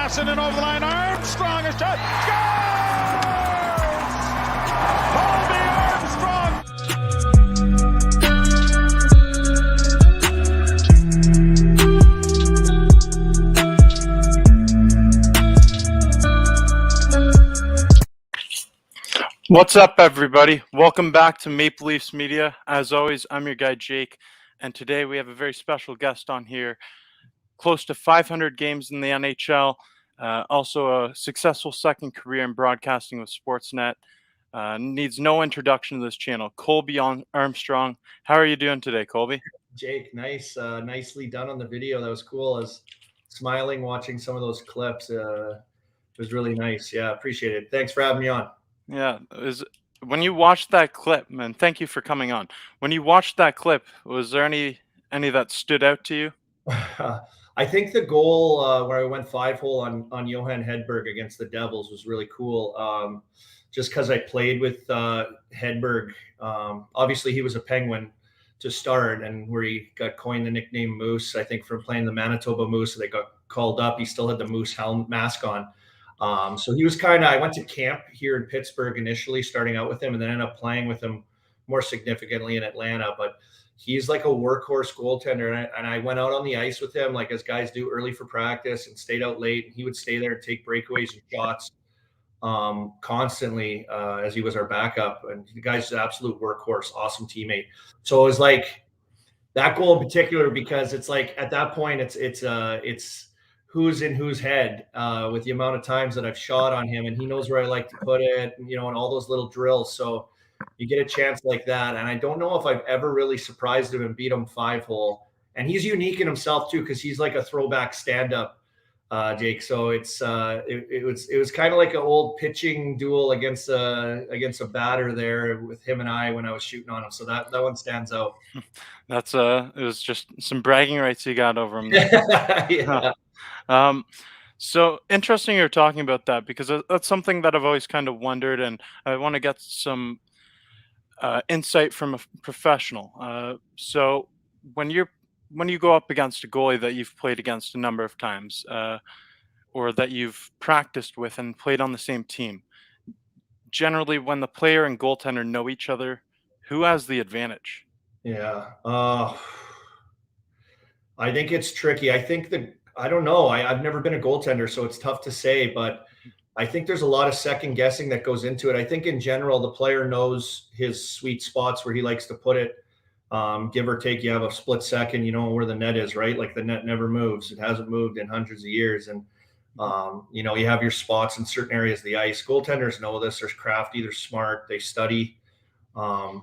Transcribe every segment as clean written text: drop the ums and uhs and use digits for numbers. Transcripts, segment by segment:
passing and over the line. Armstrong is shot. Scores! Colby Armstrong. What's up, everybody? Welcome back to Maple Leafs Media. As always, I'm your guy, Jake, and today we have a very special guest on here. Close to 500 games in the NHL, also a successful second career in broadcasting with Sportsnet. Needs no introduction to this channel. Colby Armstrong. How are you doing today, Colby? Jake, nice, nicely done on the video. That was cool. I was smiling watching some of those clips. It was really nice. Yeah, appreciate it. Thanks for having me on. Yeah, when you watched that clip, man, thank you for coming on. When you watched that clip, was there any that stood out to you? I think the goal where I went 5-hole on Johan Hedberg against the Devils was really cool. Just because I played with Hedberg. Obviously, he was a Penguin to start, and where he got coined the nickname Moose, I think, from playing the Manitoba Moose. So they got called up. He still had the Moose helmet mask on. So he was I went to camp here in Pittsburgh initially, starting out with him, and then ended up playing with him more significantly in Atlanta. But he's like a workhorse goaltender. And I went out on the ice with him, like as guys do, early for practice, and stayed out late. And he would stay there and take breakaways and shots constantly as he was our backup. And the guy's an absolute workhorse, awesome teammate. So it was like that goal in particular, because it's like at that point, it's who's in whose head with the amount of times that I've shot on him, and he knows where I like to put it, and all those little drills. So you get a chance like that. And I don't know if I've ever really surprised him and beat him 5-hole. And he's unique in himself too, because he's like a throwback stand-up, Jake. So it was kind of like an old pitching duel against a batter there with him and I when I was shooting on him. So that one stands out. That's it was just some bragging rights you got over him there. Yeah. So interesting you're talking about that, because that's something that I've always kind of wondered, and I want to get some insight from a professional. So when you go up against a goalie that you've played against a number of times, or that you've practiced with and played on the same team, generally when the player and goaltender know each other, who has the advantage? Yeah. I think it's tricky. I don't know. I've never been a goaltender, so it's tough to say, but I think there's a lot of second guessing that goes into it. I think in general, the player knows his sweet spots where he likes to put it. Give or take, you have a split second, where the net is, right? Like the net never moves. It hasn't moved in hundreds of years. And, you have your spots in certain areas of the ice. Goaltenders know this. They're crafty. They're smart. They study. I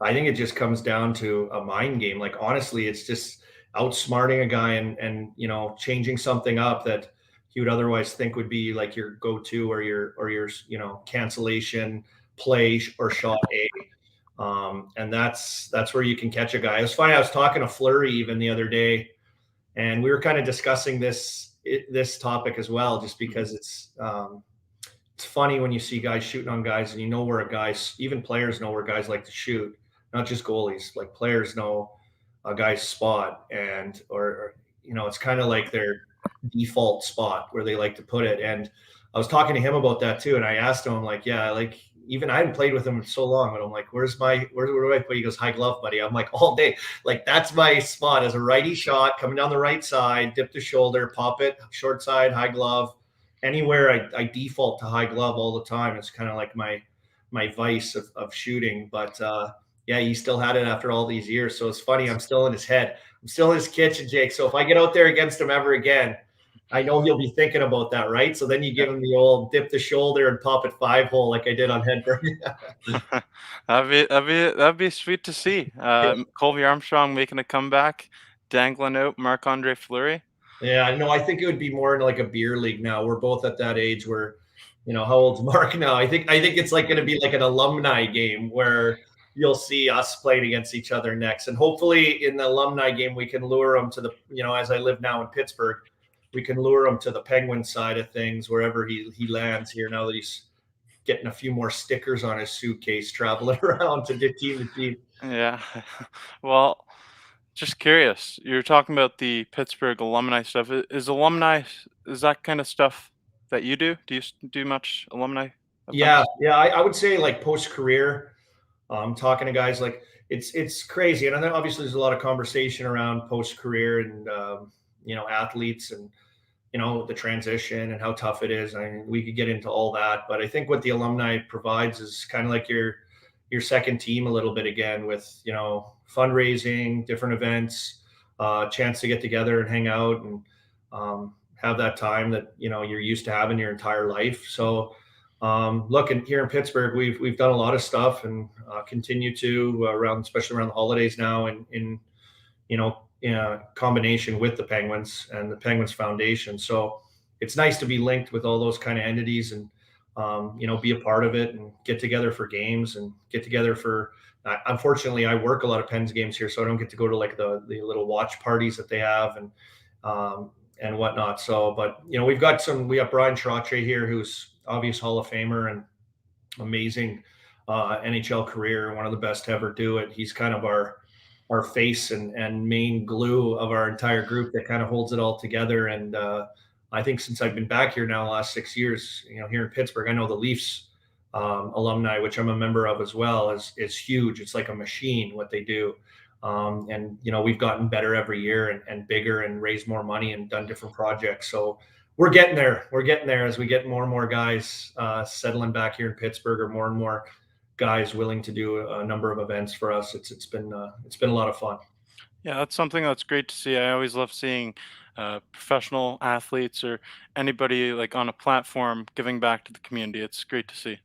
think it just comes down to a mind game. Like, honestly, it's just outsmarting a guy and changing something up that he would otherwise think would be like your go-to or your cancellation play or shot A. And that's where you can catch a guy. It was funny. I was talking to Fleury even the other day, and we were kind of discussing this topic as well, just because it's funny when you see guys shooting on guys, and where even players know where guys like to shoot, not just goalies. Like, players know a guy's spot, or it's kind of like their default spot where they like to put it. And I was talking to him about that too, and I asked him, like, even I hadn't played with him in so long, but I'm like, where do I put? He goes, high glove, buddy. I'm like, all day. Like, that's my spot as a righty shot, coming down the right side, dip the shoulder, pop it, short side, high glove. Anywhere I default to high glove all the time. It's kind of like my vice of shooting. But yeah, he still had it after all these years. So it's funny. I'm still in his head. I'm still in his kitchen, Jake. So if I get out there against him ever again, I know he'll be thinking about that, right? So then you give him the old dip the shoulder and pop it 5-hole like I did on Hedberg. That'd be sweet to see. Colby Armstrong making a comeback, dangling out Marc-Andre Fleury. Yeah, no, I think it would be more like a beer league now. We're both at that age where, how old's Mark now? I think it's like going to be like an alumni game where you'll see us playing against each other next. And hopefully in the alumni game, we can lure him to the, as I live now in Pittsburgh, we can lure him to the Penguin side of things, wherever he lands here, now that he's getting a few more stickers on his suitcase, traveling around to team to team. Yeah. Well, Just curious, you're talking about the Pittsburgh alumni stuff. Is that kind of stuff that you do? Do you do much alumni Yeah, events? yeah. I would say like post career, talking to guys like it's crazy, and then obviously there's a lot of conversation around post career and athletes and the transition and how tough it is. I mean, we could get into all that, but I think what the alumni provides is kind of like your second team a little bit again with fundraising, different events, chance to get together and hang out and have that time that you're used to having your entire life. So look, here in Pittsburgh, we've done a lot of stuff and continue to around, especially around the holidays now, and in combination with the Penguins and the Penguins Foundation. So it's nice to be linked with all those kind of entities and be a part of it and get together for games and get together for. Unfortunately, I work a lot of Pens games here, so I don't get to go to like the little watch parties that they have and whatnot. So, but we have Brian Trottier here, who's obvious Hall of Famer and amazing NHL career, one of the best to ever do it. He's kind of our face and main glue of our entire group that kind of holds it all together. And I think since I've been back here now the last 6 years, here in Pittsburgh, I know the Leafs alumni, which I'm a member of as well, is huge. It's like a machine what they do. And we've gotten better every year and bigger and raised more money and done different projects. So we're getting there. We're getting there as we get more and more guys settling back here in Pittsburgh, or more and more guys willing to do a number of events for us. It's been a lot of fun. Yeah, that's something that's great to see. I always love seeing professional athletes or anybody like on a platform giving back to the community. It's great to see.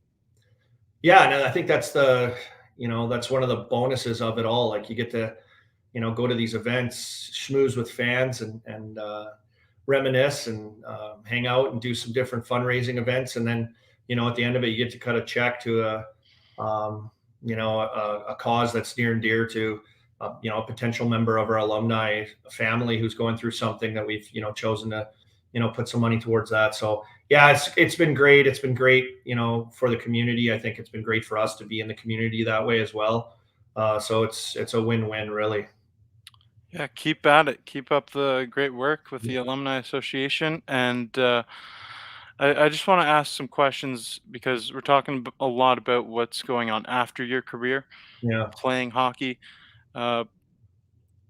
Yeah, and I think that's one of the bonuses of it all. Like you get to go to these events, schmooze with fans, and reminisce and hang out and do some different fundraising events, and then at the end of it, you get to cut a check to a cause that's near and dear to a potential member of our alumni family who's going through something that we've chosen to put some money towards that. So yeah, it's been great. It's been great for the community. I think it's been great for us to be in the community that way as well. So it's a win-win, really. Yeah, keep at it. Keep up the great work with the Alumni Association. And I just want to ask some questions because we're talking a lot about what's going on after your career Yeah. playing hockey. Uh,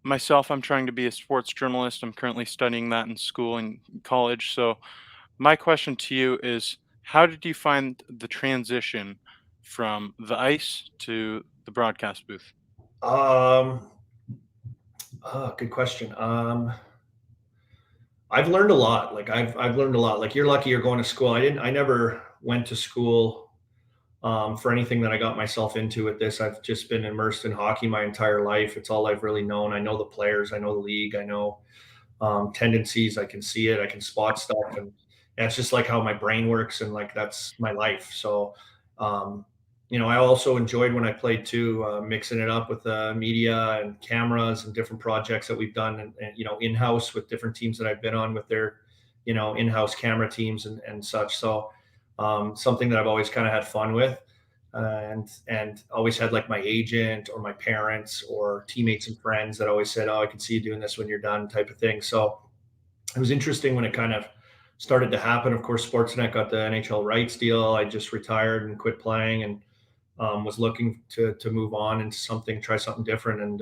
Myself, I'm trying to be a sports journalist. I'm currently studying that in school and college. So, my question to you is how did you find the transition from the ice to the broadcast booth? Um, Good question. I've learned a lot. Like I've learned a lot. Like you're lucky you're going to school. I never went to school for anything that I got myself into with this. I've just been immersed in hockey my entire life. It's all I've really known. I know the players, I know the league, I know tendencies. I can see it, I can spot stuff, and it's just like how my brain works, and like that's my life. So, um, I also enjoyed when I played too, mixing it up with media and cameras and different projects that we've done, and in house with different teams that I've been on with their, in house camera teams and such. So, something that I've always kind of had fun with. And always had like my agent or my parents or teammates and friends that always said, "Oh, I can see you doing this when you're done," type of thing. So it was interesting when it kind of started to happen. Of course, Sportsnet got the NHL rights deal. I just retired and quit playing, and was looking to move on into something, try something different, and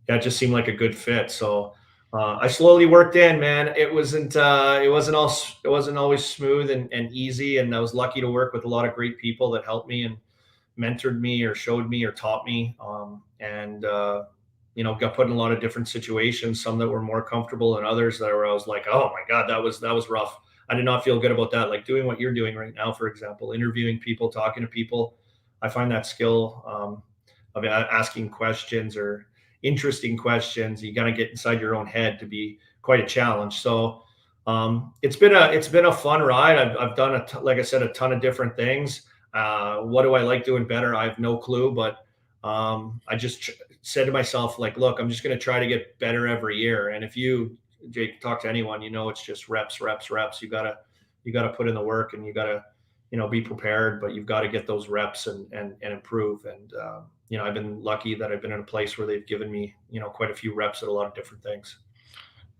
yeah, it just seemed like a good fit. So I slowly worked in, man. It wasn't always smooth and easy, and I was lucky to work with a lot of great people that helped me and mentored me or showed me or taught me, and got put in a lot of different situations, some that were more comfortable and others that were I was like, oh my god, that was rough. I did not feel good about that. Like doing what you're doing right now, for example, interviewing people, talking to people. I find that skill of asking questions or interesting questions. You got to get inside your own head to be quite a challenge. So it's been a fun ride. I've done like I said, a ton of different things. What do I like doing better? I have no clue, but I just said to myself, like, look, I'm just going to try to get better every year. And if you, Jake, talk to anyone, it's just reps, reps, reps. You gotta put in the work, and you gotta be prepared, but you've got to get those reps and improve. And I've been lucky that I've been in a place where they've given me quite a few reps at a lot of different things.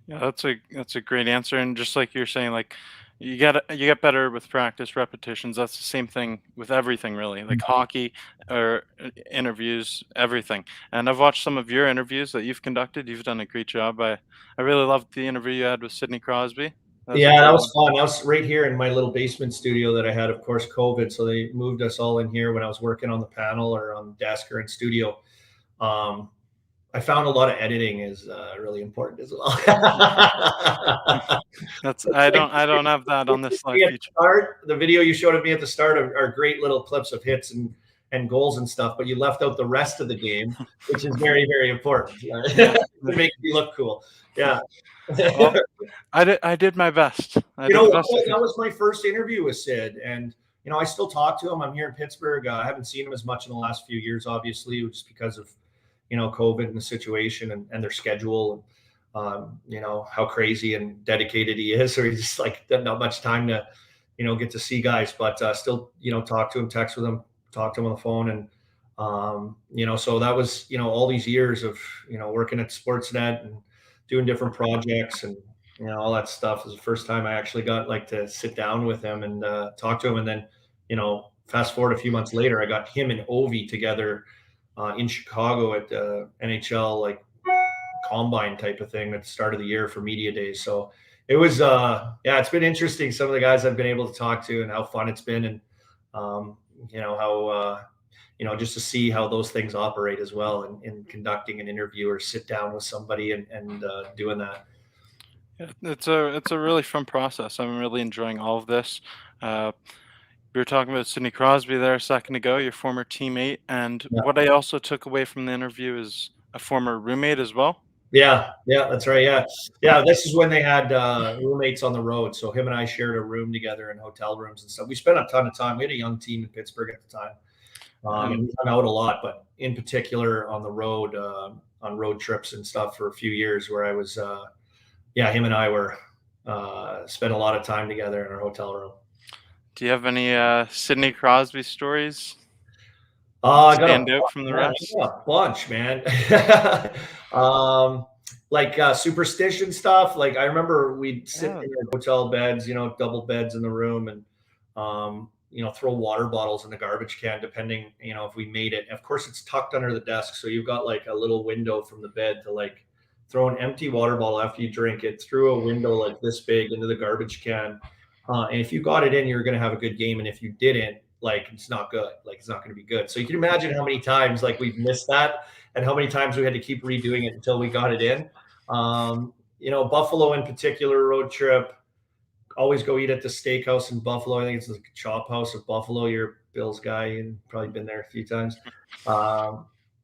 Yeah, that's a great answer. And just like you're saying, like you get better with practice, repetitions. That's the same thing with everything, really. Like hockey or interviews, everything. And I've watched some of your interviews that you've conducted. You've done a great job. I really loved the interview you had with Sidney Crosby. That was a Yeah, that great was one. fun. That was right here in my little basement studio that I had, of course, COVID. So they moved us all in here when I was working on the panel or on the desk or in studio. Um, I found a lot of editing is really important as well. That's It's I like don't have that on this live at the feature. start, the video you showed of me at the start are great little clips of hits and goals and stuff, but you left out the rest of the game, which is very, very important Yeah. to make you look cool. Yeah. Well, I did my best. I You did know the what? best I could. That was my first interview with Sid, and I still talk to him. I'm here in Pittsburgh. I haven't seen him as much in the last few years, obviously, just because of COVID and the situation and their schedule, and how crazy and dedicated he is. So he's just like not much time to get to see guys, but still talk to him, text with him, talk to him on the phone, and so that was all these years of working at Sportsnet and doing different projects and all that stuff. It was the first time I actually got like to sit down with him and talk to him. And then, fast forward a few months later, I got him and Ovi together in Chicago at NHL like combine type of thing at the start of the year for media days. So it was, it's been interesting. Some of the guys I've been able to talk to and how fun it's been, and how just to see how those things operate as well in conducting an interview or sit down with somebody and doing that. Yeah, it's a really fun process. I'm really enjoying all of this. Uh, we were talking about Sidney Crosby there a second ago, your former teammate, and what I also took away from the interview is a former roommate as well. Yeah, that's right. Yeah. This is when they had roommates on the road. So him and I shared a room together in hotel rooms and stuff. We spent a ton of time. We had a young team in Pittsburgh at the time, and And we hung out a lot. But in particular on the road, on road trips and stuff for a few years, where I was, him and I were spent a lot of time together in our hotel room. do you have any Sidney Crosby stories I got stand out from the I rest? got a bunch, man. Like superstition stuff. Like I remember we'd sit Yeah, in our hotel beds, double beds in the room, and throw water bottles in the garbage can, depending, if we made it. Of course, it's tucked under the desk, so you've got like a little window from the bed to like throw an empty water bottle after you drink it through a window like this big into the garbage can. And if you got it in, you're going to have a good game. And if you didn't, like, it's not good. Like, it's not going to be good. So you can imagine how many times like we've missed that and how many times we had to keep redoing it until we got it in. Buffalo in particular, road trip, always go eat at the steakhouse in Buffalo. I think it's like Chop House of Buffalo. You're a Bills guy. You've probably been there a few times.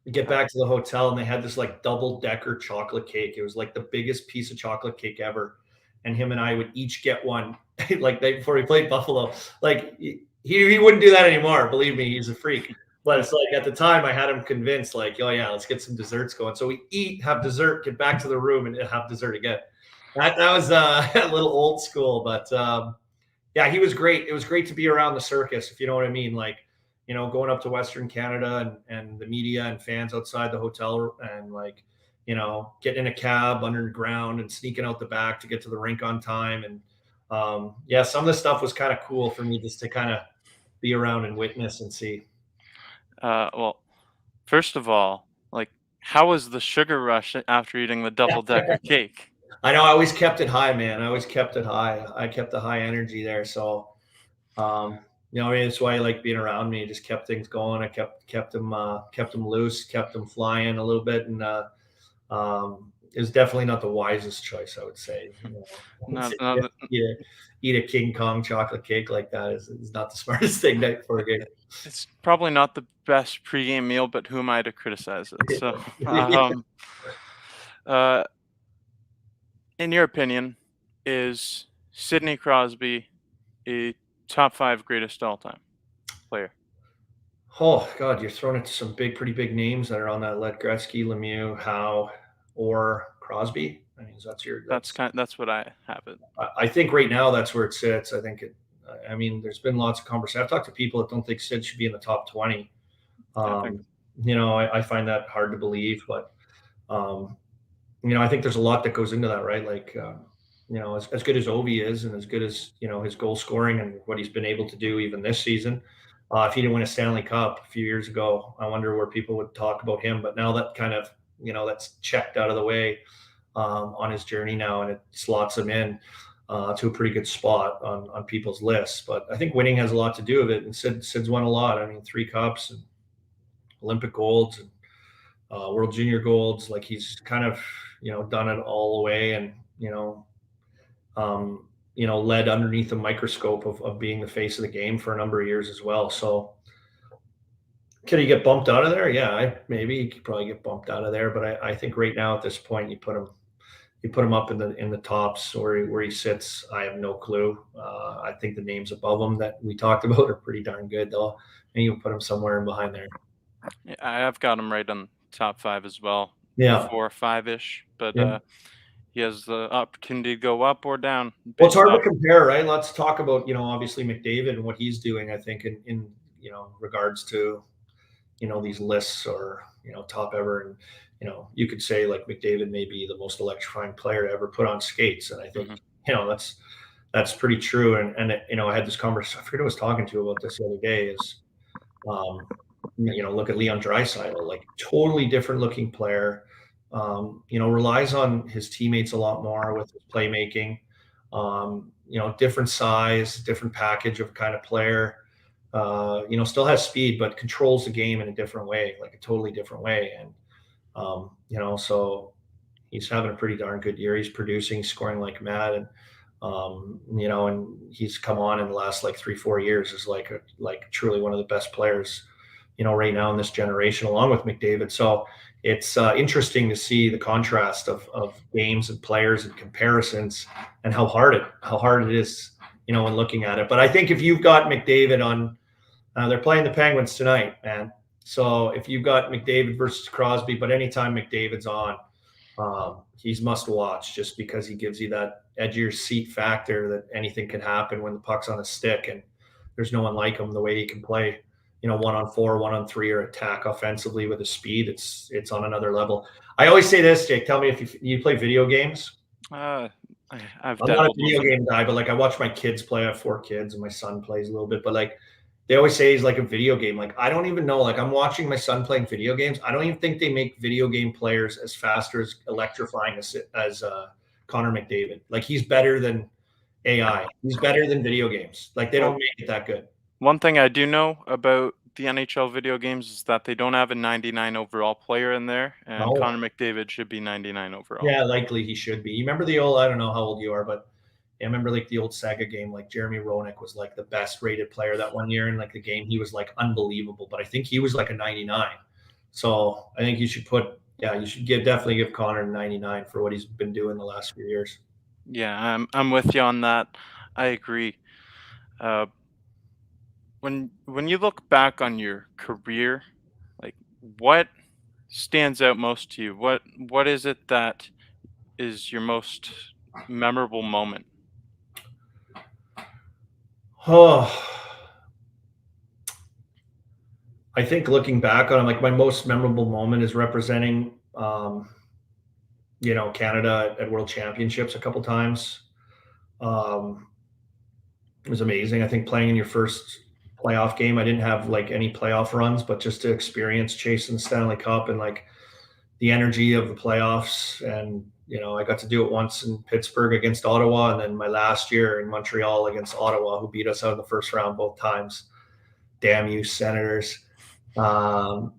We get back to the hotel and they had this like double decker chocolate cake. It was like the biggest piece of chocolate cake ever. And him and I would each get one like before we played Buffalo. Like he wouldn't do that anymore. Believe me, he's a freak. But it's like at the time I had him convinced, like, oh yeah, let's get some desserts going. So we eat, have dessert, get back to the room and have dessert again. That was a little old school, but he was great. It was great to be around the circus, if you know what I mean. Like, going up to Western Canada and the media and fans outside the hotel and like, getting in a cab underground and sneaking out the back to get to the rink on time. And some of the stuff was kind of cool for me just to kind of be around and witness and see. well, first of all, like, how was the sugar rush after eating the double decker cake? I know I always kept it high, man. I always kept it high. I kept the high energy there. So, I mean, that's why I like being around me. Just kept things going. I kept them loose, kept them flying a little bit, and it was definitely not the wisest choice, I would say. Not, not, Eat a King Kong chocolate cake like that is not the smartest thing for a game. it's probably not the best pregame meal, but who am I to criticize it? So, uh, in your opinion, is Sidney Crosby a top five greatest all time player? Oh God, you're throwing into some pretty big names that are on that list: Gretzky, Lemieux, Howe, or Crosby. I mean, That's what I have it. I think right now that's where it sits. I I mean, there's been lots of conversation. I've talked to people that don't think Sid should be in the top 20. I think I find that hard to believe, but I think there's a lot that goes into that, right? Like, as good as Ovi is, and as good as his goal scoring and what he's been able to do even this season. If he didn't win a Stanley Cup a few years ago, I wonder where people would talk about him. But now that kind of that's checked out of the way on his journey now, and it slots him in to a pretty good spot on people's lists. But I think winning has a lot to do with it, and Sid's won a lot. I mean, 3 cups and Olympic golds and World Junior golds. Like, he's kind of done it all the way, and led underneath the microscope of being the face of the game for a number of years as well. So could he get bumped out of there? Yeah, maybe he could probably get bumped out of there. But I think right now at this point, you put him up in the tops, where he sits. I have no clue. I think the names above him that we talked about are pretty darn good, though, and you put him somewhere in behind there. Yeah, I've got him right on top 5 as well. Yeah, 4 or 5-ish, but yeah. he has the opportunity to go up or down. Well, it's hard to compare, right? Let's talk about obviously McDavid and what he's doing. I think in regards to these lists, or top ever, and you could say like McDavid may be the most electrifying player to ever put on skates, and I think that's pretty true. And I had this conversation. I forget who I was talking to about this the other day. Is look at Leon Draisaitl, like totally different looking player. Relies on his teammates a lot more with his playmaking. Different size, different package of kind of player. Still has speed, but controls the game in a different way, like a totally different way. And so he's having a pretty darn good year. He's producing, scoring like mad, and and he's come on in the last like 3-4 years as like truly one of the best players, right now in this generation, along with McDavid. So it's interesting to see the contrast of games and players and comparisons, and how hard it is, when looking at it. But I think if you've got McDavid on, they're playing the Penguins tonight, man. So if you've got McDavid versus Crosby, but anytime McDavid's on, he's must watch, just because he gives you that edge of your seat factor that anything can happen when the puck's on a stick, and there's no one like him the way he can play. 1-on-4, 1-on-3, or attack offensively with his speed. It's on another level. I always say this, Jake. Tell me if you play video games. I'm not a video game guy, but like I watch my kids play. I have 4 kids, and my son plays a little bit. But like they always say, he's like a video game. Like I don't even know. Like I'm watching my son playing video games. I don't even think they make video game players as fast or as electrifying as Connor McDavid. Like he's better than AI. He's better than video games. Like they don't make it that good. One thing I do know about the NHL video games is that they don't have a 99 overall player in there, and Connor McDavid should be 99 overall. Yeah, likely he should be. You remember the old, I don't know how old you are, but I remember like the old Sega game, like Jeremy Roenick was like the best rated player that one year in like the game. He was like unbelievable, but I think he was like a 99. So I think you should definitely give Connor a 99 for what he's been doing the last few years. Yeah, I'm with you on that. I agree. When you look back on your career, like what stands out most to you? What is it that is your most memorable moment? Oh, I think looking back on it, like my most memorable moment is representing, Canada at World Championships a couple times. It was amazing. I think playing in your first playoff game, I didn't have like any playoff runs, but just to experience chasing the Stanley Cup and like the energy of the playoffs. And, I got to do it once in Pittsburgh against Ottawa, and then my last year in Montreal against Ottawa, who beat us out in the first round both times. Damn you, Senators. But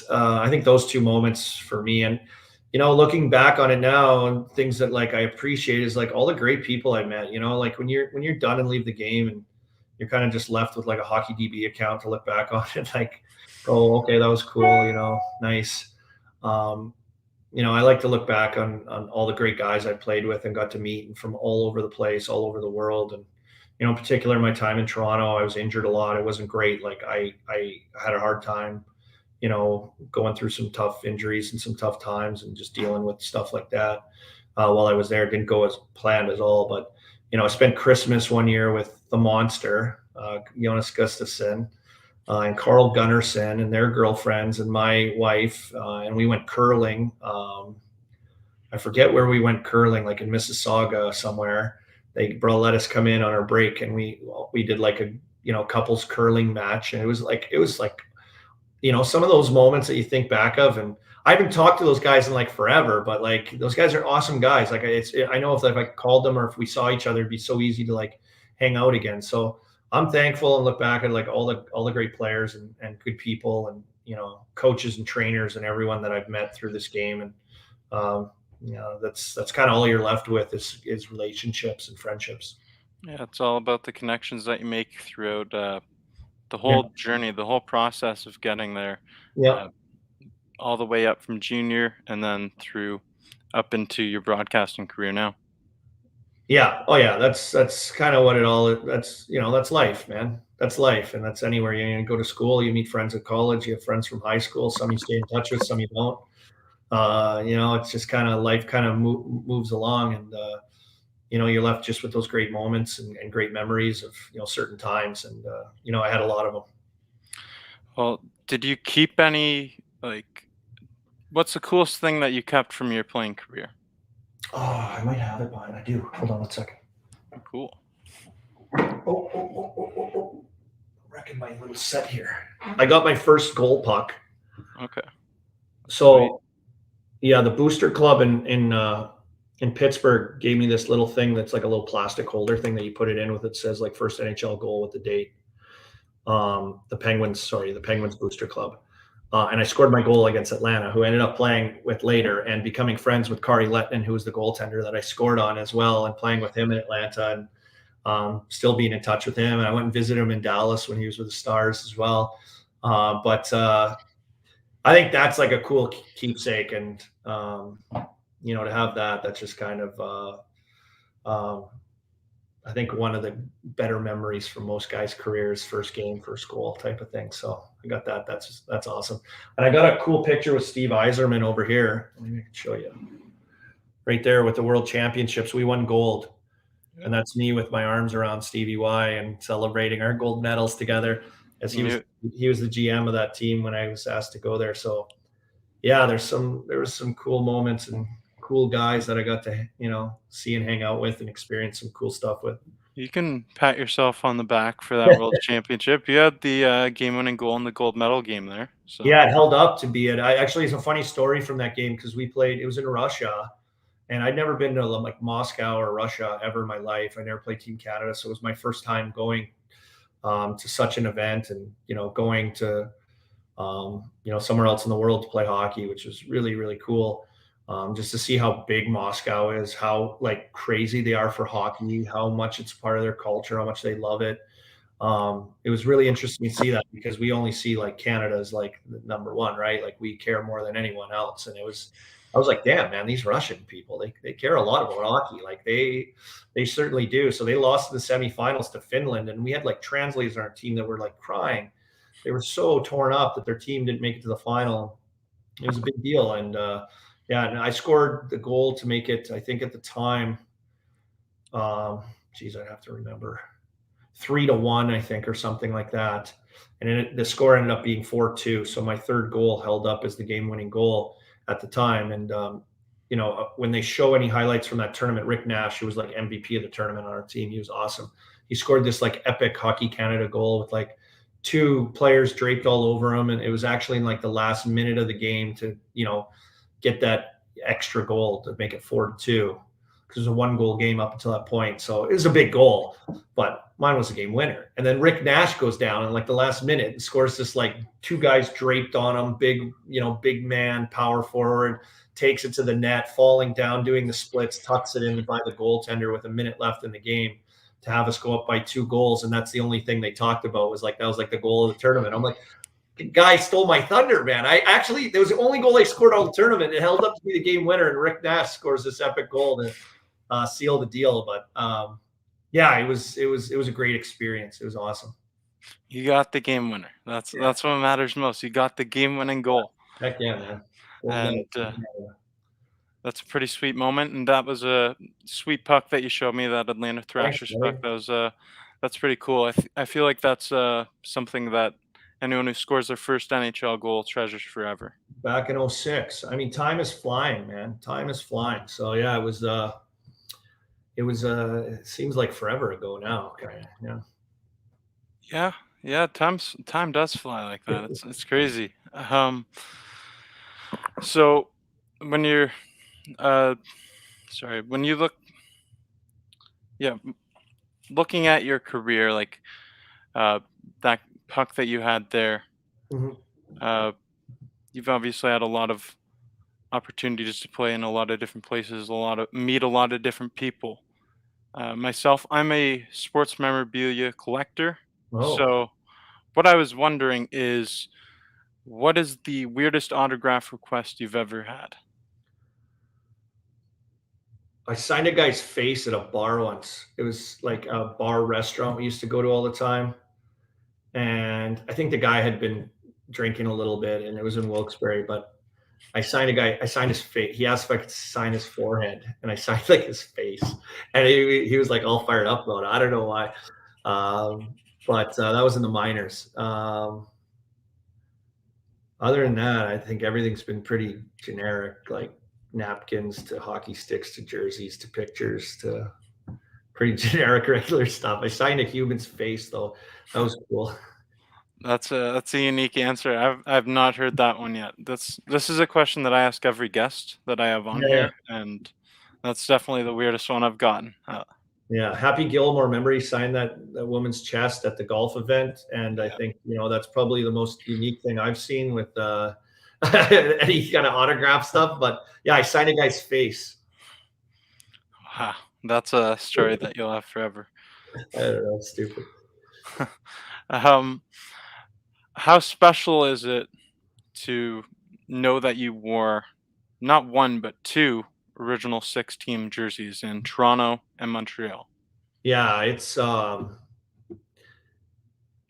I think those 2 moments for me, and, looking back on it now, and things that like I appreciate is like all the great people I met, like when you're done and leave the game, and you're kind of just left with like a Hockey DB account to look back on and like, oh, okay, that was cool, nice. I like to look back on all the great guys I played with and got to meet, and from all over the place, all over the world. And, in particular, my time in Toronto, I was injured a lot. It wasn't great. Like I had a hard time, going through some tough injuries and some tough times, and just dealing with stuff like that while I was there. It didn't go as planned at all. But, I spent Christmas one year with the monster, Jonas Gustafsson, and Carl Gunnarsson and their girlfriends and my wife, and we went curling. I forget where we went curling, like in Mississauga somewhere. They let us come in on our break, and we did like a couples curling match, and it was like some of those moments that you think back of. And I haven't talked to those guys in like forever, but like those guys are awesome guys. Like I know if I called them or if we saw each other, it'd be so easy to like hang out again. So I'm thankful and look back at like all the great players and good people and coaches and trainers and everyone that I've met through this game. And that's kind of all you're left with is relationships and friendships. Yeah, it's all about the connections that you make throughout the Yeah. whole journey, the whole process of getting there, Yeah. uh, all the way up from junior and then through up into your broadcasting career now. Yeah. Oh yeah. That's kind of what it all. That's life, man. That's life, and that's anywhere you go to school. You meet friends at college. You have friends from high school. Some you stay in touch with, some you don't. It's just kind of life kind of moves along, and you're left just with those great moments and great memories of certain times, and I had a lot of them. Well, did you keep any, like, what's the coolest thing that you kept from your playing career? Oh, I might have it, but I do. Hold on 1 second. Cool. Oh. Reckon my little set here. I got my first goal puck. Okay. So, yeah, the Booster Club in Pittsburgh gave me this little thing that's like a little plastic holder thing that you put it in with. It says like first NHL goal with the date. The Penguins Booster Club. And I scored my goal against Atlanta, who I ended up playing with later and becoming friends with Kari Lettinen, who was the goaltender that I scored on as well, and playing with him in Atlanta, and still being in touch with him. And I went and visited him in Dallas when he was with the Stars as well. But I think that's like a cool keepsake, and to have that's just kind of I think one of the better memories from most guys' careers, first game, first goal type of thing. So I got that. That's awesome. And I got a cool picture with Steve Yzerman over here. Let me show you. Right there with the World Championships, we won gold. Yeah. And that's me with my arms around Stevie Y and celebrating our gold medals together, as he was the GM of that team when I was asked to go there. So yeah, there was some cool moments and cool guys that I got to, see and hang out with and experience some cool stuff with. You can pat yourself on the back for that World Championship. You had the game-winning goal in the gold medal game there. So. Yeah, it held up to be it. It's a funny story from that game because it was in Russia, and I'd never been to like Moscow or Russia ever in my life. I never played Team Canada, so it was my first time going to such an event, and going to somewhere else in the world to play hockey, which was really, really cool. Just to see how big Moscow is, how like crazy they are for hockey, how much it's part of their culture, how much they love it. It was really interesting to see that because we only see like Canada as like the number one, right? Like we care more than anyone else. And I was like, damn, man, these Russian people, they care a lot about hockey. Like they certainly do. So they lost in the semifinals to Finland, and we had like translators on our team that were like crying. They were so torn up that their team didn't make it to the final. It was a big deal. And and I scored the goal to make it, I think at the time, I'd have to remember, 3-1, I think, or something like that. And the score ended up being 4-2. So my third goal held up as the game-winning goal at the time. And, when they show any highlights from that tournament, Rick Nash, who was like MVP of the tournament on our team, he was awesome. He scored this like epic Hockey Canada goal with like 2 players draped all over him. And it was actually in like the last minute of the game to, get that extra goal to make it 4-2, because it was a 1-goal game up until that point. So it was a big goal, but mine was a game winner. And then Rick Nash goes down in like the last minute and scores this like 2 guys draped on him, big man, power forward, takes it to the net, falling down, doing the splits, tucks it in by the goaltender with a minute left in the game to have us go up by 2 goals. And that's the only thing they talked about was like, that was like the goal of the tournament. I'm like, guy stole my thunder, man. There was the only goal I scored all the tournament. It held up to be the game winner, and Rick Nash scores this epic goal to seal the deal. But it was a great experience. It was awesome. You got the game winner. That's what matters most. You got the game winning goal. Heck yeah, man. And That's a pretty sweet moment, and that was a sweet puck that you showed me, that Atlanta Thanks, Thrashers puck. buddy. That's pretty cool. I feel like that's something that anyone who scores their first NHL goal treasures forever. Back in '06. I mean, time is flying, man. Time is flying. So yeah, it seems like forever ago now, kind of. Yeah. Yeah, yeah. Time does fly like that. It's crazy. So when you're uh, sorry, when you look, yeah, looking at your career, like uh, that puck that you had there, Mhm. uh, you've obviously had a lot of opportunities to play in a lot of different places, meet a lot of different people. Myself, I'm a sports memorabilia collector. Oh, So, what I was wondering is, what is the weirdest autograph request you've ever had? I signed a guy's face at a bar once. It was like a bar restaurant we used to go to all the time. And I think the guy had been drinking a little bit and it was in Wilkes-Barre, but I signed his face. He asked if I could sign his forehead and I signed like his face. And he was like all fired up about it. I don't know why. But that was in the minors. Other than that, I think everything's been pretty generic, like napkins to hockey sticks to jerseys to pictures to pretty generic regular stuff. I signed a human's face though. That was cool. That's a unique answer. I've not heard that one yet. This is a question that I ask every guest that I have on Yeah, yeah. here, and that's definitely the weirdest one I've gotten. Yeah. Happy Gilmore, remember he signed that woman's chest at the golf event. And I Yeah. think, that's probably the most unique thing I've seen with any kind of autograph stuff. But yeah, I signed a guy's face. Wow, that's a story that you'll have forever. I don't know, it's stupid. um, how special is it to know that you wore not one but two original six team jerseys in Toronto and Montreal? Yeah,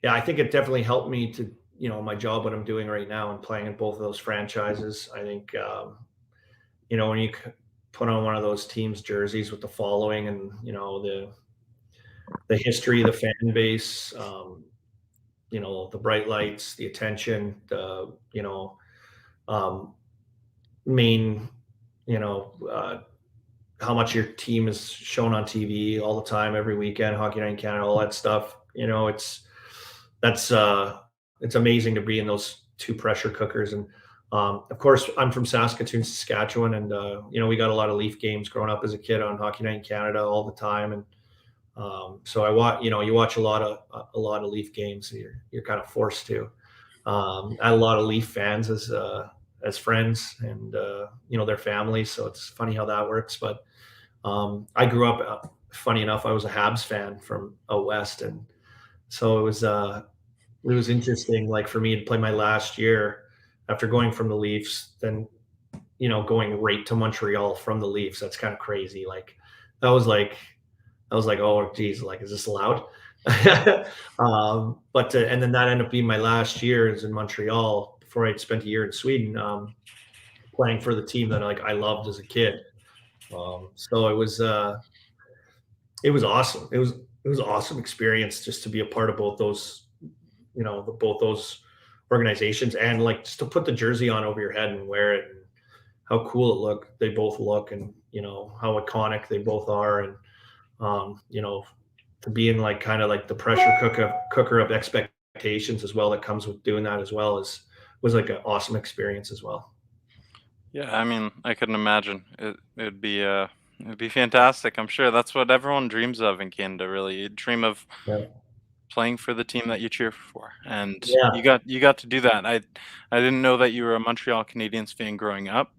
yeah, I think it definitely helped me to, my job, what I'm doing right now and playing in both of those franchises. I think, when you put on one of those teams' jerseys with the following and, the history, the fan base, the bright lights, the attention, um, main, you know, how much your team is shown on TV all the time, every weekend, Hockey Night in Canada, all that stuff. That's it's amazing to be in those two pressure cookers. And of course, I'm from Saskatoon, Saskatchewan, and we got a lot of Leaf games growing up as a kid on Hockey Night in Canada all the time. And so I watch, you watch a lot of Leaf games. You're kind of forced to. I had a lot of Leaf fans as friends, and their families. So it's funny how that works. But I grew up. Funny enough, I was a Habs fan from out west, and so it was interesting. Like for me to play my last year after going from the Leafs, then going right to Montreal from the Leafs. That's kind of crazy. That was like I was like, oh geez, like is this allowed? And then that ended up being my last year is in Montreal before I'd spent a year in Sweden, playing for the team that I loved as a kid. So it was awesome. It was an awesome experience just to be a part of both those, both those organizations, and like just to put the jersey on over your head and wear it, and how cool they both look, and how iconic they both are. And to be in like kind of like the pressure cooker of expectations as well that comes with doing that as well was like an awesome experience as well. Yeah, I mean, I couldn't imagine. It'd be fantastic. I'm sure that's what everyone dreams of in Canada, really. You dream of Yeah. playing for the team that you cheer for, and Yeah. you got to do that. I didn't know that you were a Montreal Canadiens fan growing up.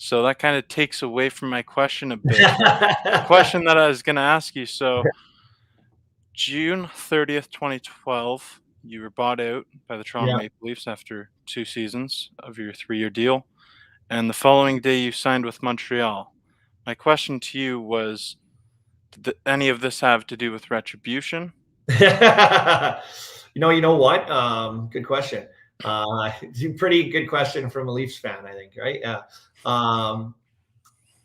So that kind of takes away from my question a bit. The question that I was going to ask you. So June 30th, 2012, you were bought out by the Toronto Yeah. Maple Leafs after 2 seasons of your 3-year deal, and the following day you signed with Montreal. My question to you was, did any of this have to do with retribution? You know what? Good question. Pretty good question from a Leafs fan, I think, right? Yeah.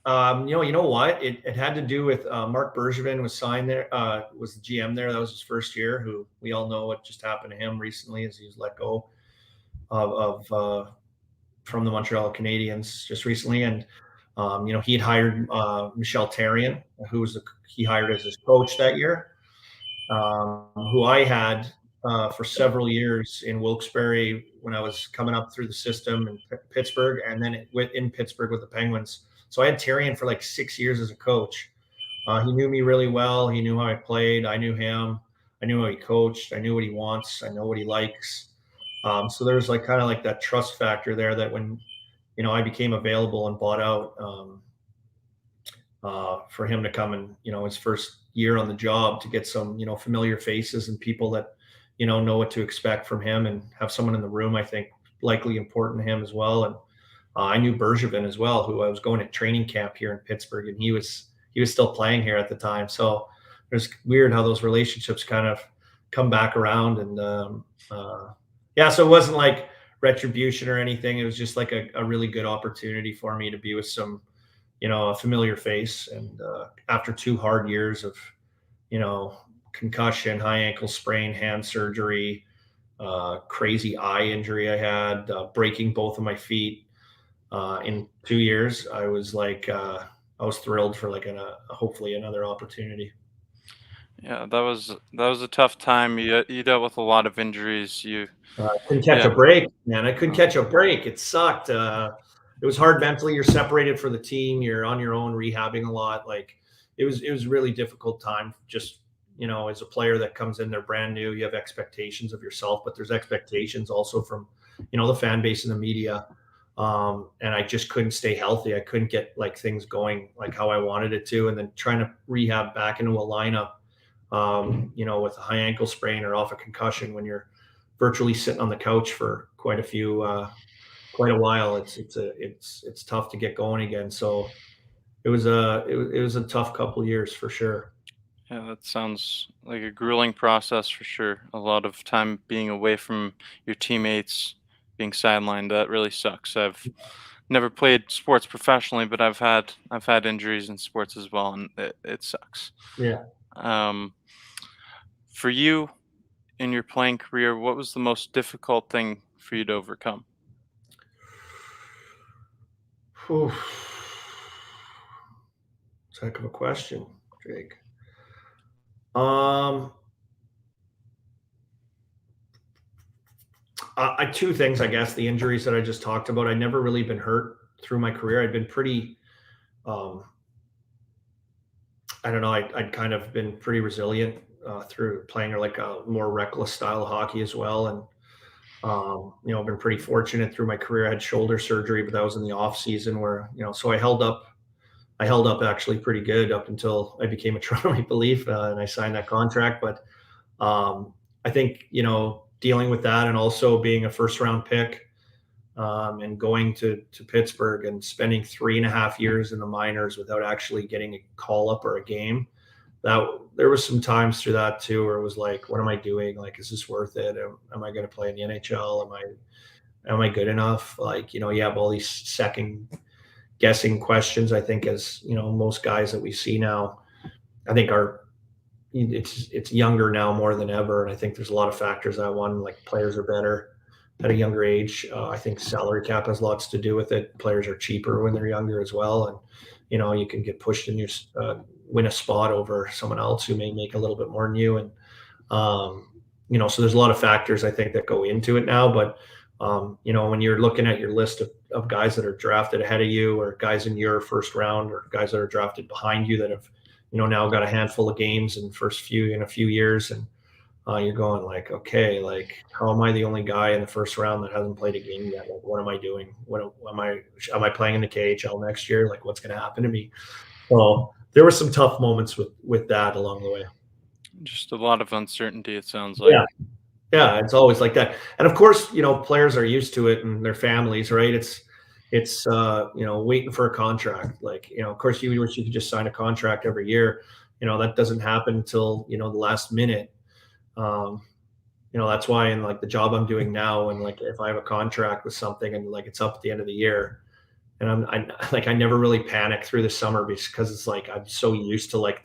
You know what? It had to do with Mark Bergevin was signed there, was the GM there. That was his first year. Who we all know what just happened to him recently, as he was let go of from the Montreal Canadiens just recently. And he had hired Michel Therrien, he hired as his coach that year, who I had for several years in Wilkes-Barre when I was coming up through the system in Pittsburgh, and then in Pittsburgh with the Penguins. So I had Therrien for like 6 years as a coach. He knew me really well. He knew how I played. I knew him. I knew how he coached. I knew what he wants. I know what he likes. So there's like kind of like that trust factor there that when, I became available and bought out for him to come and, his first year on the job, to get some, familiar faces and people that, know what to expect from him, and have someone in the room, I think likely important to him as well. And I knew Bergevin as well, who I was going to training camp here in Pittsburgh, and he was still playing here at the time. So it's weird how those relationships kind of come back around. And so it wasn't like retribution or anything. It was just like a really good opportunity for me to be with some, a familiar face. And after 2 hard years of, concussion, high ankle sprain, hand surgery, crazy eye injury I had, breaking both of my feet in 2 years, I was like, I was thrilled for like hopefully another opportunity. Yeah, that was a tough time. You dealt with a lot of injuries. I couldn't catch a break, man. I couldn't catch a break. It sucked. It was hard mentally. You're separated from the team. You're on your own, rehabbing a lot. Like it was a really difficult time. Just, as a player that comes in, they're brand new. You have expectations of yourself, but there's expectations also from, the fan base and the media. And I just couldn't stay healthy. I couldn't get like things going like how I wanted it to. And then trying to rehab back into a lineup, with a high ankle sprain or off a concussion, when you're virtually sitting on the couch for quite a while, it's tough to get going again. So it was a tough couple of years for sure. Yeah, that sounds like a grueling process for sure. A lot of time being away from your teammates, being sidelined. That really sucks. I've never played sports professionally, but I've had injuries in sports as well, and it sucks. Yeah. For you, in your playing career, what was the most difficult thing for you to overcome? It's a heck of a question, Jake. Two things, I guess. The injuries that I just talked about. I'd never really been hurt through my career. I'd been pretty, I don't know. I'd kind of been pretty resilient through playing like a more reckless style of hockey as well. And, I've been pretty fortunate through my career. I had shoulder surgery, but that was in the off season where, so I held up actually pretty good up until I became a Toronto Maple Leaf and I signed that contract. But I think, dealing with that, and also being a first round pick and going to Pittsburgh and spending 3.5 years in the minors without actually getting a call up or a game, that there was some times through that too, where it was like, what am I doing? Like, is this worth it? Am I going to play in the NHL? Am I good enough? Like, you have all these second guessing questions. I think, as most guys that we see now, I think it's younger now more than ever. And I think there's a lot of factors. Like players are better at a younger age. I think salary cap has lots to do with it. Players are cheaper when they're younger as well. And, you can get pushed in your, win a spot over someone else who may make a little bit more than you. And, so there's a lot of factors I think that go into it now, but when you're looking at your list of guys that are drafted ahead of you, or guys in your first round, or guys that are drafted behind you that have, now got a handful of games in a few years, and you're going like, okay, like, how am I the only guy in the first round that hasn't played a game yet? Like, what am I doing? Am I playing in the KHL next year? Like, what's going to happen to me? So there were some tough moments with that along the way. Just a lot of uncertainty, it sounds like. Yeah, it's always like that. And of course, players are used to it, and their families, right? It's waiting for a contract. Like, of course you wish you could just sign a contract every year. That doesn't happen until, the last minute. that's why in like the job I'm doing now, and like if I have a contract with something and like it's up at the end of the year, and I never really panic through the summer because it's like I'm so used to like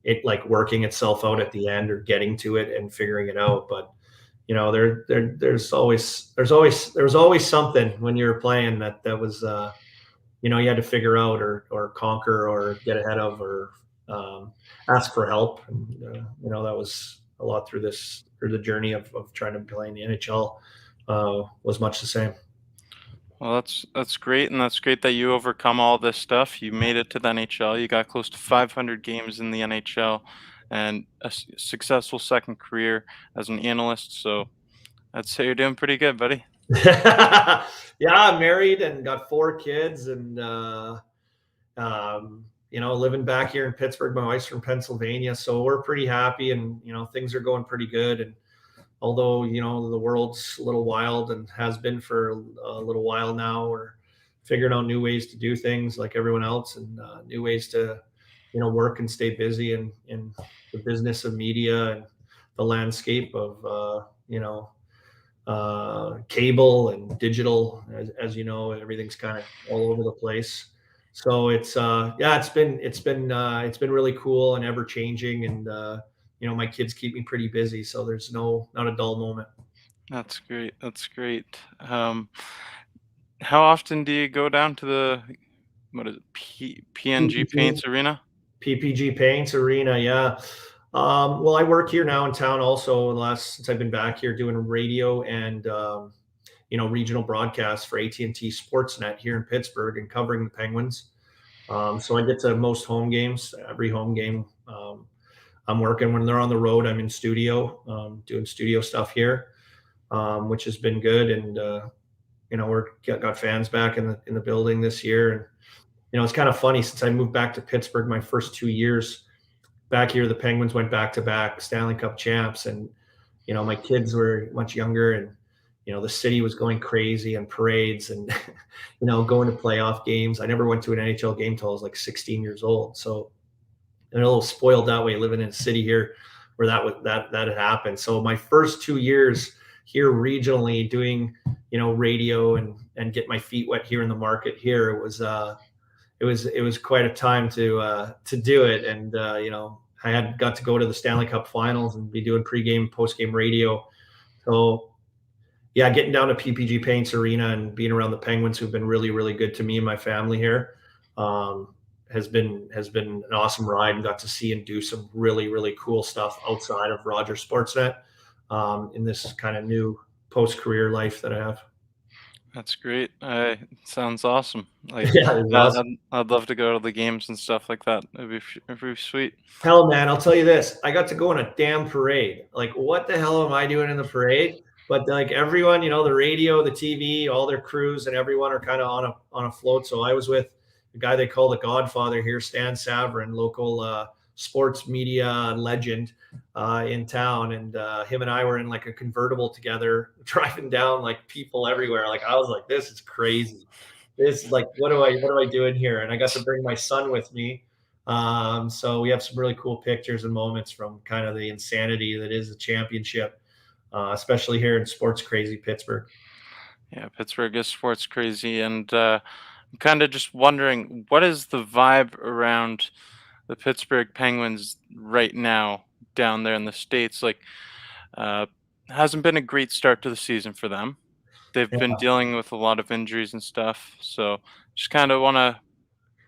it like working itself out at the end or getting to it and figuring it out. But there was always something when you were playing that was you had to figure out or conquer or get ahead of or ask for help. And that was a lot through the journey of trying to play in the NHL. Was much the same. Well, that's great, and that's great that you overcome all this stuff. You made it to the NHL. You got close to 500 games in the NHL, and a successful second career as an analyst. So I'd say you're doing pretty good, buddy. Yeah, I'm married and got 4 kids, and living back here in Pittsburgh. My wife's from Pennsylvania, so we're pretty happy, and things are going pretty good. And although the world's a little wild and has been for a little while now, we're figuring out new ways to do things like everyone else, and new ways to work and stay busy in the business of media and the landscape of cable and digital. As you know, everything's kind of all over the place. So it's been really cool and ever changing, and my kids keep me pretty busy, so there's not a dull moment. That's great. That's great. How often do you go down to the what is it, PNG PPG, Paints Arena? PPG Paints Arena, yeah. Well, I work here now in town also. Since I've been back here doing radio and regional broadcasts for AT&T Sportsnet here in Pittsburgh and covering the Penguins. So I get to most home games. Every home game, I'm working. When they're on the road, I'm in studio, doing studio stuff here, which has been good. And we're got fans back in the building this year. And it's kind of funny, since I moved back to Pittsburgh, my first 2 years back here, the Penguins went back-to-back Stanley Cup champs, and my kids were much younger, and the city was going crazy and parades and going to playoff games. I never went to an NHL game till I was like 16 years old, so I'm a little spoiled that way, living in a city here where that had happened. So my first 2 years here regionally doing radio and get my feet wet here in the market here, it was quite a time to do it. And I got to go to the Stanley Cup Finals and be doing pregame, postgame radio. So yeah, getting down to PPG Paints Arena and being around the Penguins, who've been really, really good to me and my family here, has been an awesome ride, and got to see and do some really, really cool stuff outside of Rogers Sportsnet in this kind of new post-career life that I have. That's great. Sounds awesome. Like, Yeah, it's awesome. I'd love to go to the games and stuff like that. It'd be sweet. Hell, man, I'll tell you this. I got to go on a damn parade. Like, what the hell am I doing in the parade? But like everyone, the radio, the TV, all their crews and everyone are kind of on a float. So I was with the guy they call the Godfather here, Stan Savran, local sports media legend in town. And him and I were in like a convertible together, driving down, like people everywhere. Like I was like, this is crazy. This is like, what am I doing here? And I got to bring my son with me. So we have some really cool pictures and moments from kind of the insanity that is the championship, especially here in sports crazy Pittsburgh. Yeah, Pittsburgh is sports crazy, and I'm kind of just wondering, what is the vibe around the Pittsburgh Penguins right now down there in the States? Like, hasn't been a great start to the season for them. They've been dealing with a lot of injuries and stuff, so just kind of want to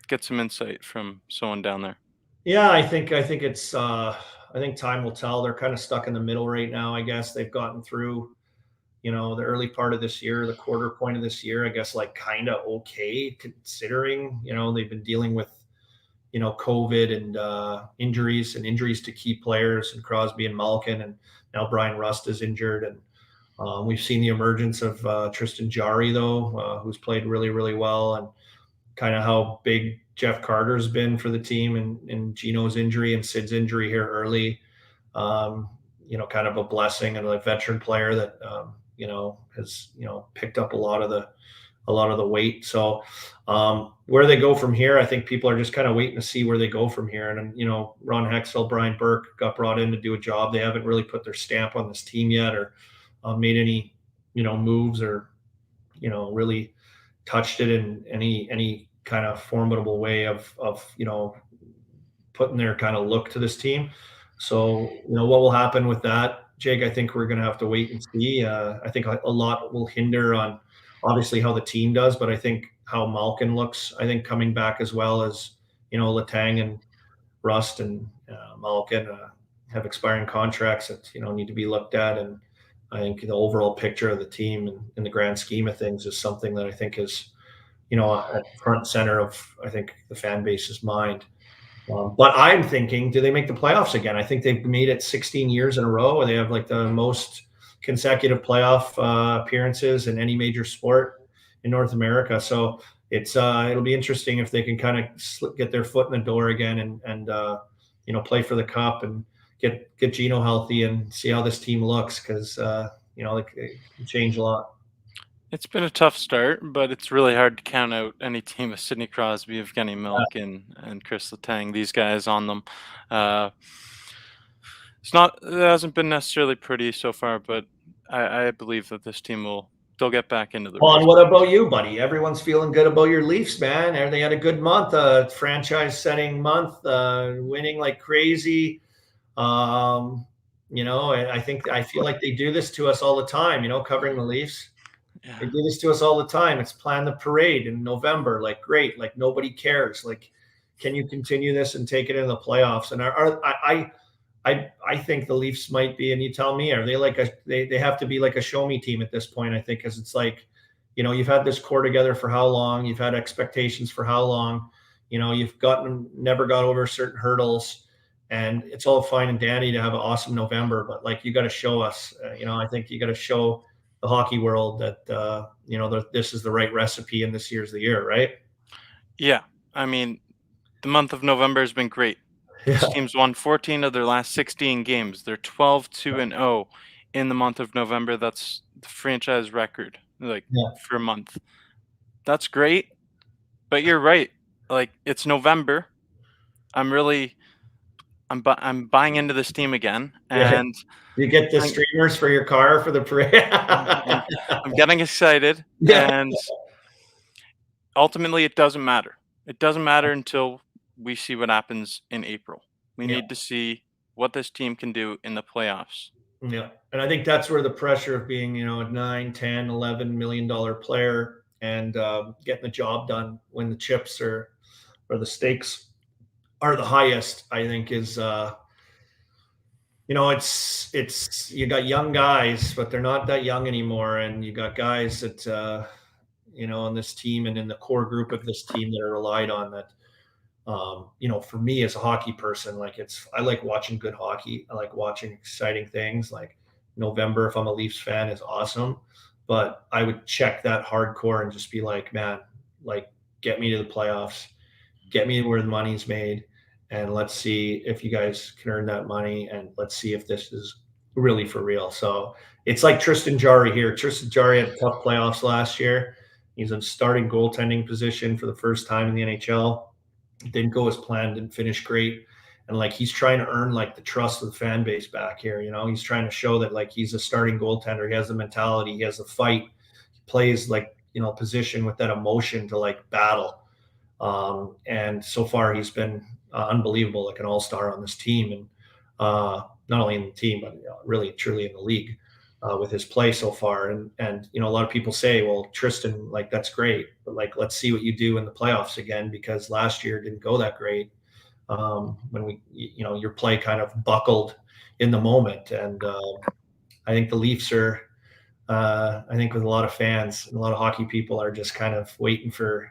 get some insight from someone down there. Yeah, I think time will tell. They're kind of stuck in the middle right now. I guess they've gotten through, the early part of this year, the quarter point of this year, I guess, like kind of okay, considering, they've been dealing with, COVID and injuries to key players, and Crosby and Malkin, and now Brian Rust is injured. And we've seen the emergence of Tristan Jarry, though, who's played really, really well, and kind of how big Jeff Carter's been for the team, and Gino's injury and Sid's injury here early. Kind of a blessing, and a veteran player that, has, picked up a lot of a lot of the weight. So where they go from here, I think people are just kind of waiting to see where they go from here. And Ron Hextall, Brian Burke got brought in to do a job. They haven't really put their stamp on this team yet, or made any moves, or really touched it in any kind of formidable way of putting their kind of look to this team. So what will happen with that, Jake? I think we're going to have to wait and see. I think a lot will hinder on obviously how the team does, but I think how Malkin looks. I think coming back as well as Letang and Rust and Malkin have expiring contracts that need to be looked at, and I think the overall picture of the team and in the grand scheme of things is something that I think is at front and center of I think the fan base's mind. But I'm thinking, do they make the playoffs again? I think they've made it 16 years in a row. They have like the most consecutive playoff appearances in any major sport in North America. So it'll be interesting if they can kind of get their foot in the door again and play for the cup and get Gino healthy and see how this team looks, because it can change a lot. It's been a tough start, but it's really hard to count out any team with Sidney Crosby, Evgeny Malkin, and Chris Letang. These guys on them. Uh, it hasn't been necessarily pretty so far, but I believe that this team they'll get back into the race. Juan, what about you, buddy? Everyone's feeling good about your Leafs, man. And they had a good month, franchise-setting month, winning like crazy. I feel like they do this to us all the time. Covering the Leafs. Yeah. They do this to us all the time. It's plan the parade in November. Like, great. Like, nobody cares. Like, can you continue this and take it in the playoffs? And I think the Leafs might be, and you tell me, are they like they have to be like a show me team at this point, I think, because it's like, you've had this core together for how long? You've had expectations for how long? You've never got over certain hurdles, and it's all fine and dandy to have an awesome November, but like, you got to show us, I think you got to show the hockey world that, this is the right recipe and this year's the year, right? Yeah. I mean, the month of November has been great. Yeah. This team's won 14 of their last 16 games. They're 12-2-0 in the month of November. That's the franchise record, for a month. That's great. But you're right. Like, it's November. I'm buying into this team again, and you get the streamers for your car for the parade. I'm getting excited, and ultimately, it doesn't matter. It doesn't matter until we see what happens in April. We need to see what this team can do in the playoffs. Yeah. And I think that's where the pressure of being, a 9, 10, $11 million player and getting the job done when the chips or the stakes are the highest, I think is, it's you got young guys, but they're not that young anymore. And you got guys that, on this team and in the core group of this team that are relied on that, for me as a hockey person, like I like watching good hockey. I like watching exciting things. Like November, if I'm a Leafs fan, is awesome, but I would check that hardcore and just be like, man, like, get me to the playoffs, get me where the money's made, and let's see if you guys can earn that money, and let's see if this is really for real. So it's like Tristan Jarry here. Tristan Jarry had tough playoffs last year. He's in starting goaltending position for the first time in the NHL. Didn't go as planned, didn't finish great. And like, he's trying to earn like the trust of the fan base back here. He's trying to show that like he's a starting goaltender. He has the mentality, he has the fight, he plays like, position with that emotion to like battle. And so far he's been unbelievable, like an all-star on this team. And not only in the team, but really truly in the league. With his play so far. And a lot of people say, well, Tristan, like, that's great, but like, let's see what you do in the playoffs again, because last year didn't go that great. When your play kind of buckled in the moment. And I think the Leafs are, I think with a lot of fans and a lot of hockey people are just kind of waiting for,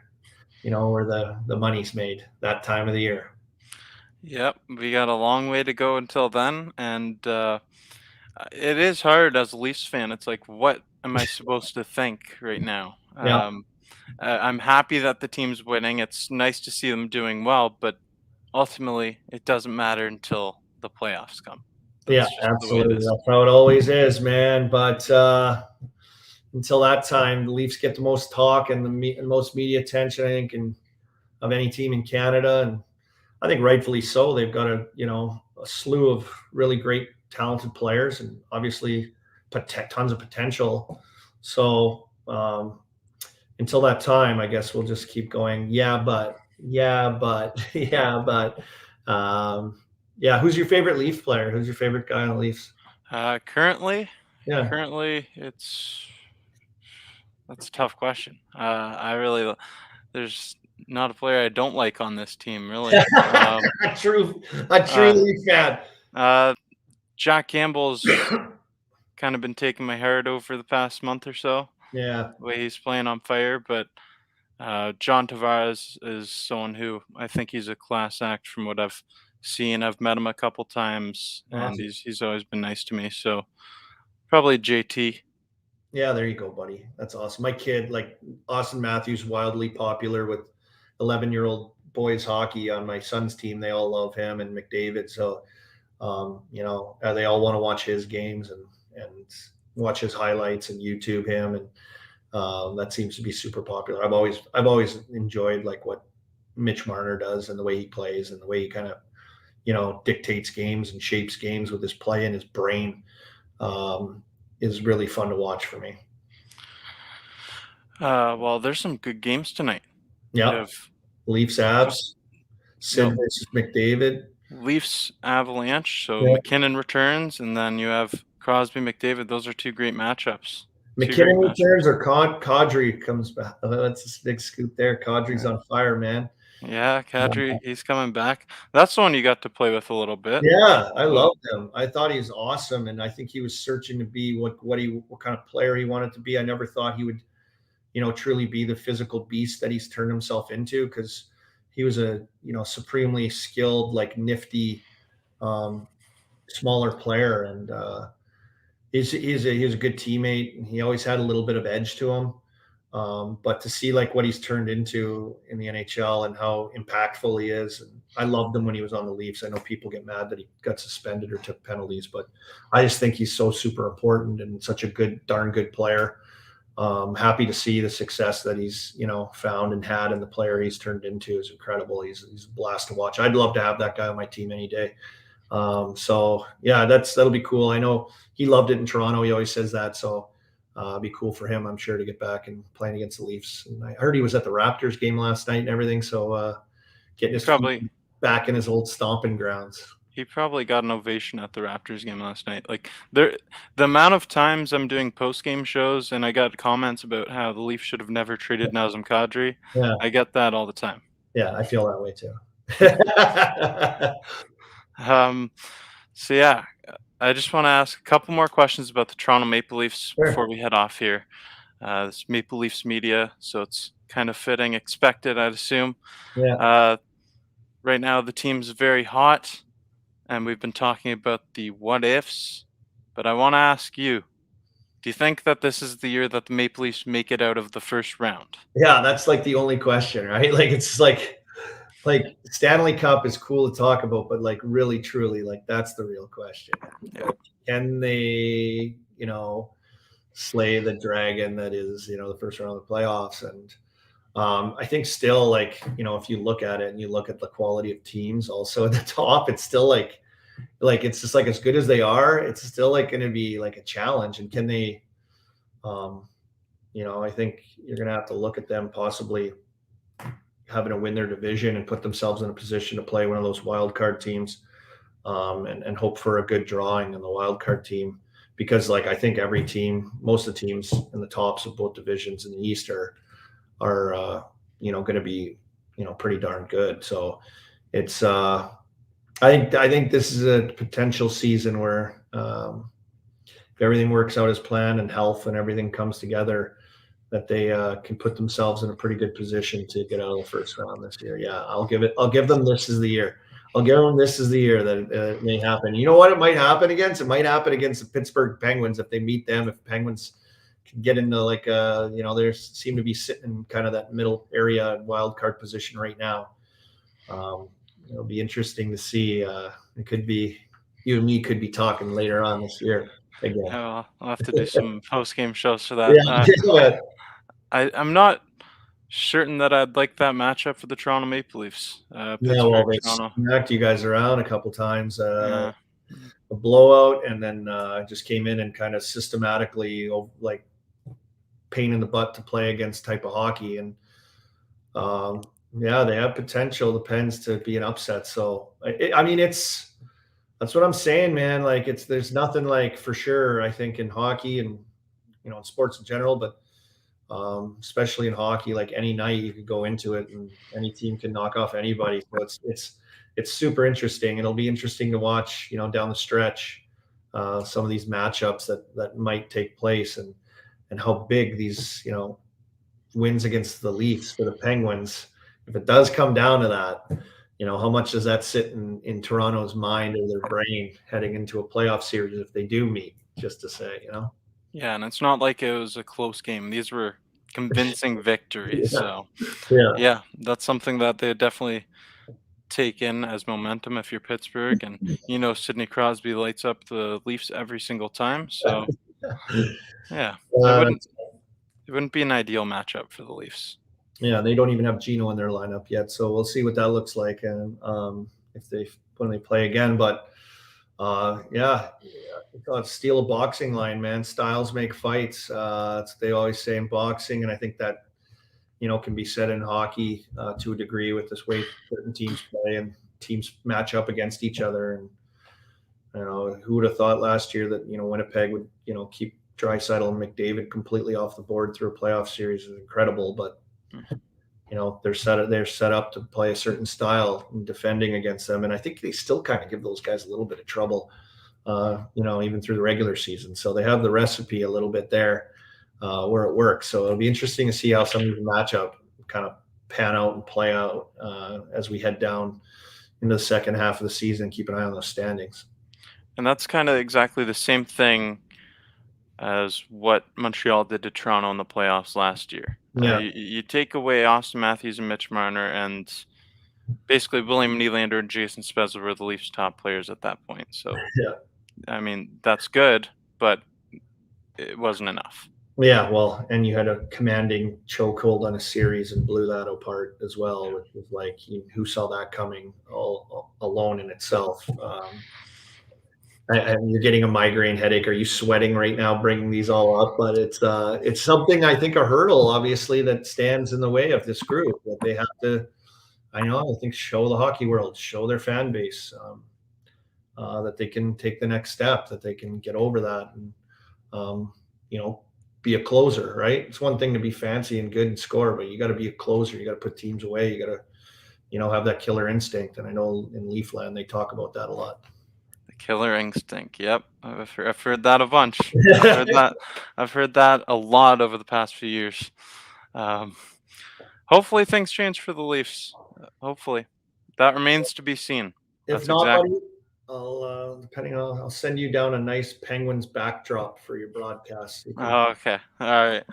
where the money's made that time of the year. Yep. We got a long way to go until then. And, it is hard as a Leafs fan. It's like, what am I supposed to think right now? Yeah. I'm happy that the team's winning. It's nice to see them doing well, but ultimately, it doesn't matter until the playoffs come. That's absolutely. That's how it always is, man. But until that time, the Leafs get the most talk and the most media attention, I think, of any team in Canada, and I think rightfully so. They've got a slew of really great, talented players, and obviously tons of potential. So until that time, I guess we'll just keep going. Yeah, but yeah, but yeah. Who's your favorite Leaf player? Who's your favorite guy on the Leafs? Currently, Yeah. that's a tough question. There's not a player I don't like on this team, really. a true Leaf fan. Jack Campbell's kind of been taking my heart over the past month or so. Yeah. The way he's playing on fire, but John Tavares is someone who I think he's a class act from what I've seen. I've met him a couple times, and Awesome. he's always been nice to me. So probably JT. Yeah, there you go, buddy. That's awesome. My kid, like Austin Matthews, wildly popular with 11-year-old boys hockey on my son's team. They all love him, and McDavid. So, they all want to watch his games and watch his highlights and YouTube him, and that seems to be super popular. I've always enjoyed like what Mitch Marner does and the way he plays and the way he kind of dictates games and shapes games with his play and his brain. Is really fun to watch for me. Well, there's some good games tonight. Yeah. Leafs Avs, Sid versus McDavid. Leafs Avalanche. So Yeah. McKinnon returns, and then you have Crosby McDavid. Those are two great matchups. McKinnon returns or Kadri comes back. That's a big scoop there. Kadri's on fire, man. Yeah, Kadri, he's coming back. That's the one you got to play with a little bit. Yeah, I loved him. I thought he was awesome, and I think he was searching to be what kind of player he wanted to be. I never thought he would, truly be the physical beast that he's turned himself into, because he was a supremely skilled, like nifty, smaller player, and he's a good teammate, and he always had a little bit of edge to him. But to see like what he's turned into in the NHL and how impactful he is, and I loved him when he was on the Leafs. I know people get mad that he got suspended or took penalties, but I just think he's so super important and such a darn good player. Happy to see the success that he's found and had, and the player he's turned into is incredible. He's a blast to watch. I'd love to have that guy on my team any day. So yeah, that'll be cool. I know he loved it in Toronto. He always says that. So it'd be cool for him, I'm sure, to get back and playing against the Leafs. And I heard he was at the Raptors game last night and everything. So getting his feet back in his old stomping grounds. He probably got an ovation at the Raptors game last night. Like the amount of times I'm doing post-game shows and I got comments about how the Leafs should have never traded Nazem Kadri. Yeah. I get that all the time. Yeah, I feel that way too. So yeah, I just want to ask a couple more questions about the Toronto Maple Leafs before we head off here. This Maple Leafs media, so it's kind of fitting, expected, I'd assume. Yeah. Right now, the team's very hot, and we've been talking about the what ifs. But I want to ask you: do you think that this is the year that the Maple Leafs make it out of the first round? Yeah, that's like the only question, right? Like it's like Stanley Cup is cool to talk about, but like really, truly, like that's the real question. Yeah. Like, can they, slay the dragon that is, the first round of the playoffs? And I think still, like, if you look at it and you look at the quality of teams also at the top, it's still like it's just like as good as they are, it's still like going to be like a challenge. And can they, I think you're going to have to look at them possibly having to win their division and put themselves in a position to play one of those wild card teams, and hope for a good drawing in the wild card team, because like I think every team, most of the teams in the tops of both divisions in the East are going to be pretty darn good. So it's I think this is a potential season where if everything works out as planned and health and everything comes together, that they can put themselves in a pretty good position to get out of the first round this year. Yeah, I'll give them this is the year. I'll give them this is the year that it may happen. You know what it might happen against? It might happen against the Pittsburgh Penguins if they meet them. If Penguins can get into like they seem to be sitting in kind of that middle area wild card position right now. It'll be interesting to see. It could be you and me could be talking later on this year again. I'll have to do some post-game shows for that. Yeah. I'm not certain that I'd like that matchup for the Toronto Maple Leafs. Well, Pittsburgh, they Toronto. smacked you guys around a couple times. Yeah. A blowout, and then just came in and kind of systematically like pain in the butt to play against type of hockey. And yeah, they have potential. The Pens to be an upset. So I mean, that's what I'm saying, man. Like there's nothing like for sure. I think in hockey and in sports in general, but especially in hockey, like any night you could go into it and any team can knock off anybody. So it's super interesting. It'll be interesting to watch, down the stretch, some of these matchups that might take place and how big these, wins against the Leafs for the Penguins. If it does come down to that, how much does that sit in Toronto's mind or their brain heading into a playoff series if they do meet, just to say, Yeah, and it's not like it was a close game. These were convincing victories. So, yeah, that's something that they definitely take in as momentum if you're Pittsburgh. And, Sidney Crosby lights up the Leafs every single time. So, yeah, it wouldn't be an ideal matchup for the Leafs. Yeah, they don't even have Gino in their lineup yet. So we'll see what that looks like and when they play again. But steal a boxing line, man. Styles make fights. That's what they always say in boxing, and I think that can be said in hockey to a degree with this way certain teams play and teams match up against each other. And who would have thought last year that Winnipeg would keep Draisaitl and McDavid completely off the board through a playoff series is incredible, but they're set up to play a certain style in defending against them, and I think they still kind of give those guys a little bit of trouble. Even through the regular season. So they have the recipe a little bit there where it works. So it'll be interesting to see how some of these matchup kind of pan out and play out as we head down into the second half of the season. Keep an eye on those standings. And that's kind of exactly the same thing as what Montreal did to Toronto in the playoffs last year. Yeah. You take away Austin Matthews and Mitch Marner, and basically William Nylander and Jason Spezza were the Leafs' top players at that point. So, I mean, that's good, but it wasn't enough. Yeah, well, and you had a commanding chokehold on a series and blew that apart as well, which was like, who saw that coming all alone in itself? And you're getting a migraine headache. Are you sweating right now bringing these all up? But it's something, I think, a hurdle, obviously, that stands in the way of this group that they have to, I think, show the hockey world, show their fan base that they can take the next step, that they can get over that and, be a closer, right? It's one thing to be fancy and good and score, but you got to be a closer. You got to put teams away. You got to, have that killer instinct. And I know in Leafland, they talk about that a lot. The killer instinct. Yep. I've heard that a bunch. I've heard that a lot over the past few years. Hopefully things change for the Leafs. Hopefully. That remains to be seen. If not, buddy, I'll send you down a nice Penguins backdrop for your broadcast. Okay. All right.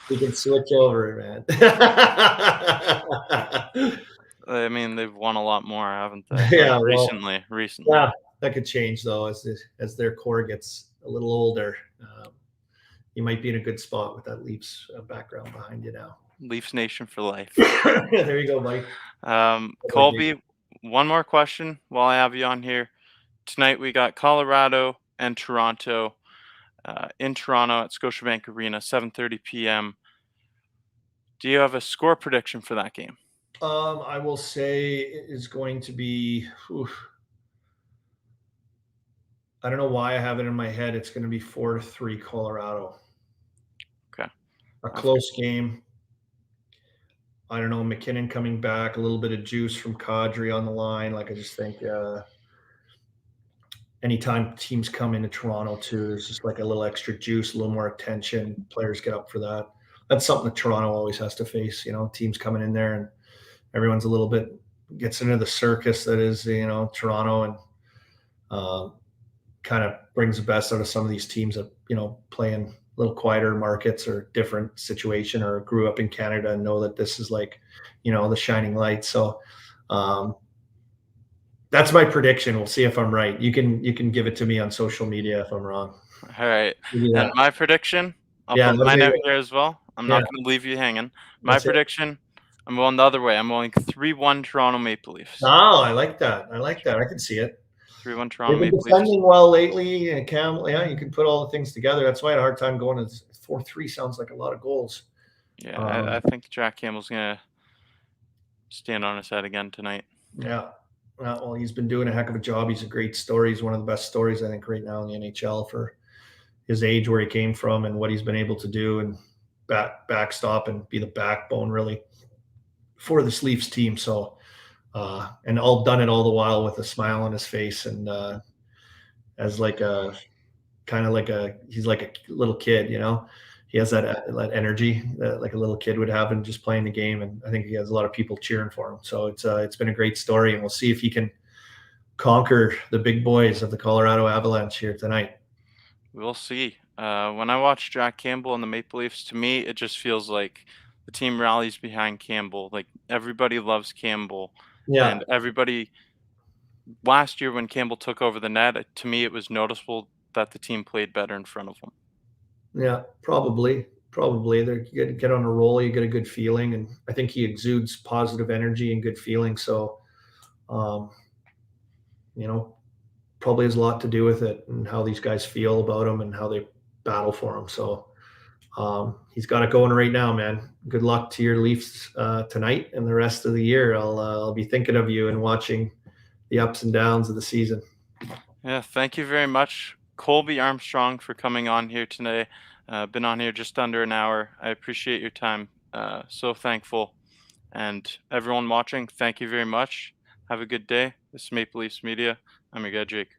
We can switch over, man. I mean, they've won a lot more, haven't they? Yeah, recently. Yeah, that could change though as their core gets a little older. You might be in a good spot with that Leafs background behind you now. Leafs Nation for life. There you go, buddy. Colby, one more question while I have you on here. Tonight we got Colorado and Toronto in Toronto at Scotiabank Arena, 7:30 p.m. Do you have a score prediction for that game? I will say it is going to be. I don't know why I have it in my head. It's going to be 4-3 Colorado. Okay. A close game. I don't know, McKinnon coming back, a little bit of juice from Kadri on the line. Like, I just think anytime teams come into Toronto too, there's just like a little extra juice, a little more attention. Players get up for that. That's something that Toronto always has to face, teams coming in there and everyone's a little bit gets into the circus that is, Toronto and kind of brings the best out of some of these teams that, play in little quieter markets or different situation or grew up in Canada and know that this is like, the shining light. So That's my prediction. We'll see if I'm right. You can give it to me on social media if I'm wrong. All right. Give you And that. my prediction, I'll Yeah, put let's mine hear out it. here as well. I'm Yeah, not going to leave you hanging. My let's hear it. prediction, I'm going the other way. I'm going 3-1 Toronto Maple Leafs. Oh, I like that. I like that. I can see it. 3-1 Toronto They've been Maple Leafs. defending well lately, and Cam. Yeah, you can put all the things together. That's why I had a hard time going. 4-3 sounds like a lot of goals. Yeah, I think Jack Campbell's going to stand on his head again tonight. Yeah. Well, he's been doing a heck of a job. He's a great story. He's one of the best stories, I think, right now in the NHL for his age, where he came from, and what he's been able to do, and backstop and be the backbone really for this Leafs team. So, and all done it all the while with a smile on his face, and as like a kind of like he's like a little kid, you know. He has that energy that like a little kid would have in just playing the game, and I think he has a lot of people cheering for him. So it's been a great story, and we'll see if he can conquer the big boys of the Colorado Avalanche here tonight. We'll see. When I watch Jack Campbell and the Maple Leafs, to me, it just feels like the team rallies behind Campbell. Like everybody loves Campbell, Yeah, and everybody. Last year, when Campbell took over the net, to me, it was noticeable that the team played better in front of him. yeah, probably. They get on a roll. You get a good feeling, and I think he exudes positive energy and good feeling. So, um, you know, probably has a lot to do with it and how these guys feel about him and how they battle for him. So, he's got it going right now, man. Good luck to your Leafs tonight and the rest of the year. I'll be thinking of you and watching the ups and downs of the season. Yeah, thank you very much, Colby Armstrong, for coming on here today. Been on here just under an hour. I appreciate your time. So thankful. And everyone watching, thank you very much. Have a good day. This is Maple Leafs Media. I'm your guy, Jake.